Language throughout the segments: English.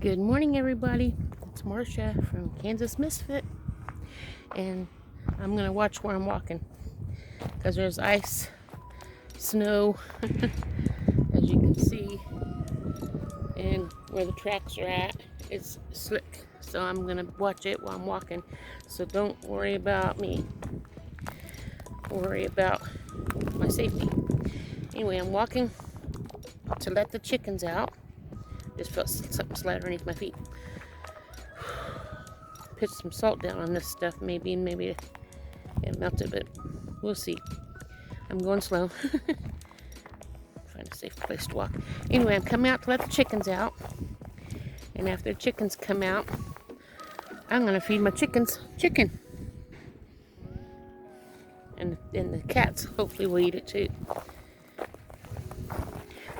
Good morning, everybody. It's Marcia from Kansas Misfit, and I'm gonna watch where I'm walking because there's ice, snow, as you can see, and where the tracks are at, it's slick. So I'm gonna watch it while I'm walking. So don't worry about me. Worry about my safety. Anyway, I'm walking to let the chickens out. Just felt something slide underneath my feet. Put some salt down on this stuff. Maybe it melted, but we'll see. I'm going slow. Find a safe place to walk. Anyway, I'm coming out to let the chickens out. And after the chickens come out, I'm gonna feed my chickens chicken. And the cats hopefully will eat it too.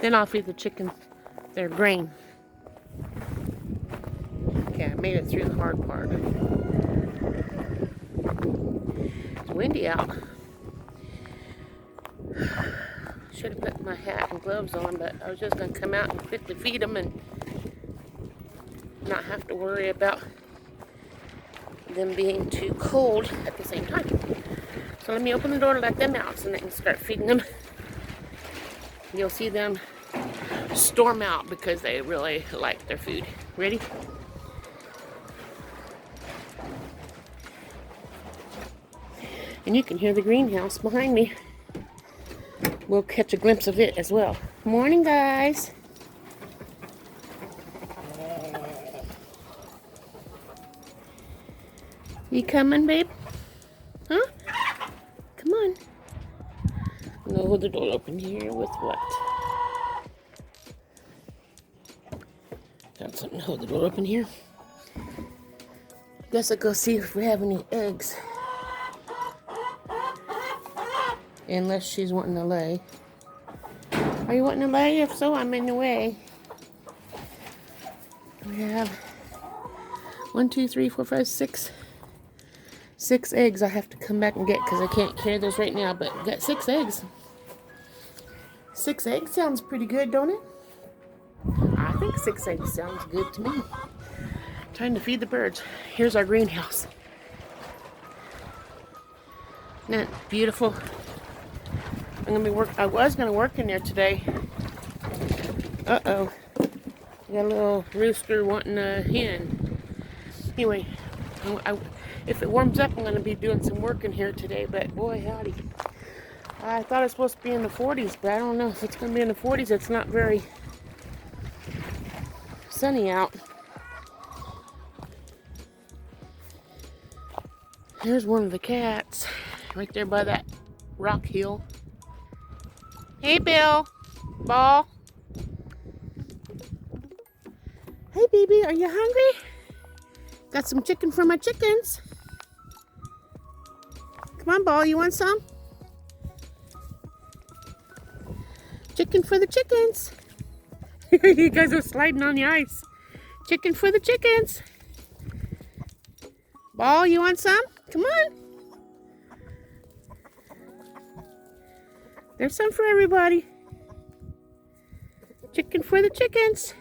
Then I'll feed the chickens their grain. Okay, I made it through the hard part. It's windy out. Should have put my hat and gloves on, but I was just going to come out and quickly feed them and not have to worry about them being too cold at the same time. So let me open the door to let them out so they can start feeding them. You'll see them storm out because they really like their food. Ready? And you can hear the greenhouse behind me. We'll catch a glimpse of it as well. Morning, guys. You coming, babe? Huh? Come on. I'm gonna hold the door open here with what? Got something to hold the door open here. Guess I'll go see if we have any eggs. Unless she's wanting to lay. Are you wanting to lay? If so, I'm in the way. We have 1, 2, 3, 4, 5, 6. 6 eggs I have to come back and get because I can't carry those right now, but got 6 eggs. 6 eggs sounds pretty good, don't it? I think 6 eggs sounds good to me. Time to feed the birds. Here's our greenhouse. Isn't that beautiful? I was gonna work in there today. Uh-oh. Got a little rooster wanting a hen. Anyway, if it warms up, I'm gonna be doing some work in here today, but boy howdy. I thought it was supposed to be in the 40s, but I don't know if it's gonna be in the 40s. It's not very sunny out. There's one of the cats right there by that rock hill. Hey, Bill. Ball. Hey, baby, are you hungry? Got some chicken for my chickens. Come on, Ball, you want some? Chicken for the chickens. You guys are sliding on the ice. Chicken for the chickens. Ball, you want some? Come on. There's some for everybody. Chicken for the chickens.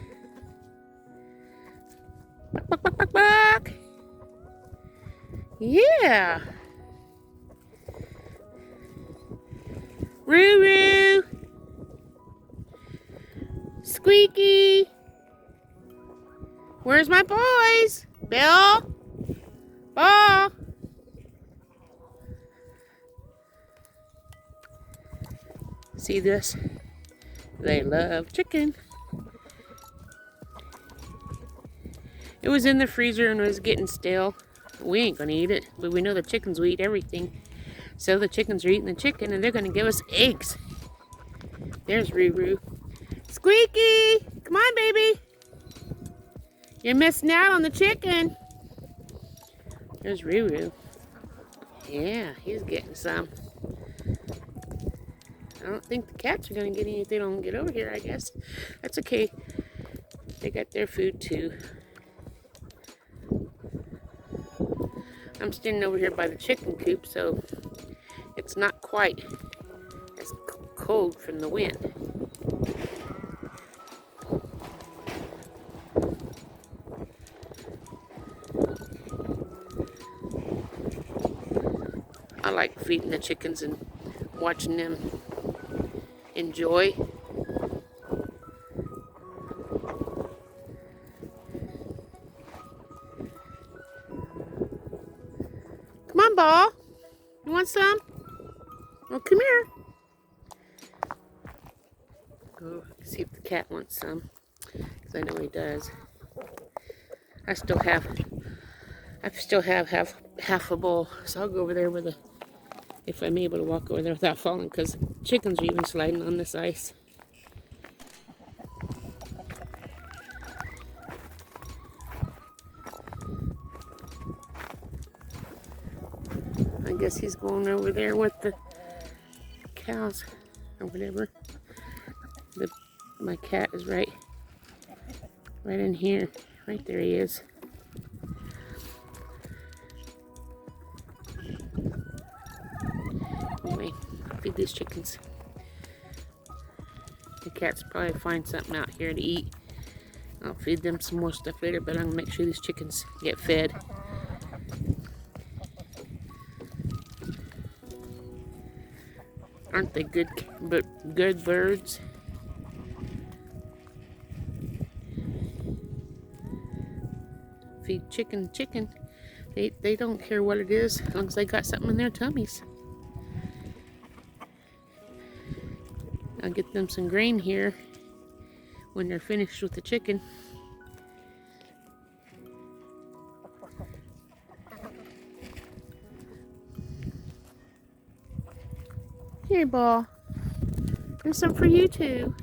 Buck, buck, buck, buck, buck. Yeah. Roo-roo. Squeaky. Where's my boys? Bill? Ball? See this? They love chicken. It was in the freezer and it was getting stale. We ain't gonna eat it, but we know the chickens will eat everything. So the chickens are eating the chicken and they're gonna give us eggs. There's Roo-roo. Squeaky! Come on, baby! You're missing out on the chicken. There's Roo-roo. Yeah, he's getting some. I don't think the cats are going to get any if they don't get over here, I guess. That's okay. They got their food too. I'm standing over here by the chicken coop, so it's not quite as cold from the wind. feeding the chickens and watching them enjoy. Come on, Ball. You want some? Well, come here. Go see if the cat wants some, because I know he does. I still have half a bowl, so I'll go over there with if I'm able to walk over there without falling, because chickens are even sliding on this ice. I guess he's going over there with the cows or whatever. My cat is right in here. Right there he is. Anyway, I'll feed these chickens. The cats probably find something out here to eat. I'll feed them some more stuff later, but I'm gonna make sure these chickens get fed. Aren't they good birds? Feed chicken. They don't care what it is, as long as they got something in their tummies. I'll get them some grain here when they're finished with the chicken. Here, Ball. There's some for you too.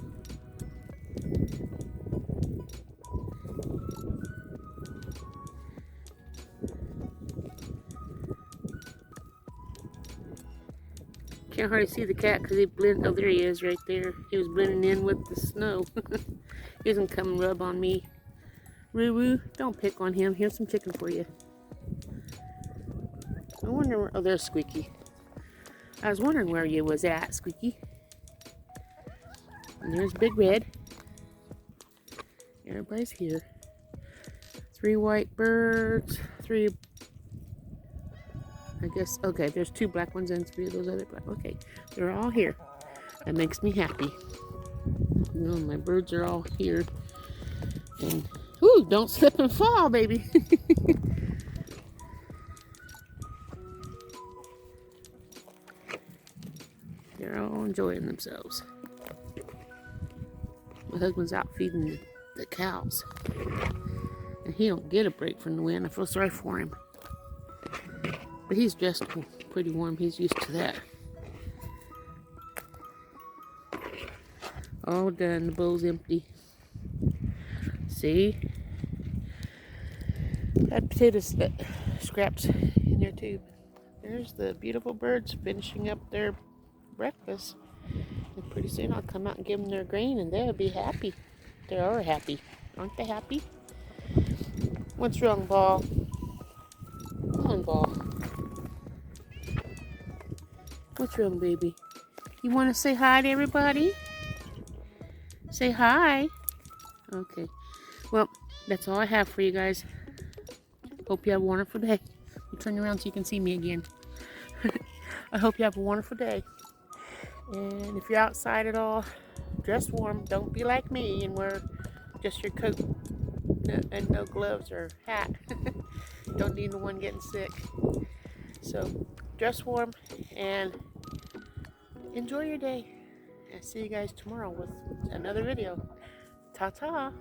Can't hardly see the cat because he blended. Oh, there he is right there. He was blending in with the snow. He doesn't come and rub on me. Roo-Roo, don't pick on him. Here's some chicken for you. I wonder where... Oh, there's Squeaky. I was wondering where you was at, Squeaky. And there's Big Red. Everybody's here. 3 white birds. 3... I guess, okay, there's 2 black ones and 3 of those other black. Okay, they're all here. That makes me happy. You know, my birds are all here. And, ooh, don't slip and fall, baby. They're all enjoying themselves. My husband's out feeding the cows. And he don't get a break from the wind. I feel sorry for him. But he's dressed pretty warm. He's used to that. All done. The bowl's empty. See? Got potato scraps in there too. There's the beautiful birds finishing up their breakfast. And pretty soon I'll come out and give them their grain and they'll be happy. They are happy. Aren't they happy? What's wrong, Ball? Come on, Ball. What's wrong, baby? You want to say hi to everybody? Say hi. Okay. Well, that's all I have for you guys. Hope you have a wonderful day. You turn around so you can see me again. I hope you have a wonderful day. And if you're outside at all, dress warm. Don't be like me and wear just your coat and no gloves or hat. Don't need the one getting sick. So dress warm and enjoy your day. I'll see you guys tomorrow with another video. Ta-ta.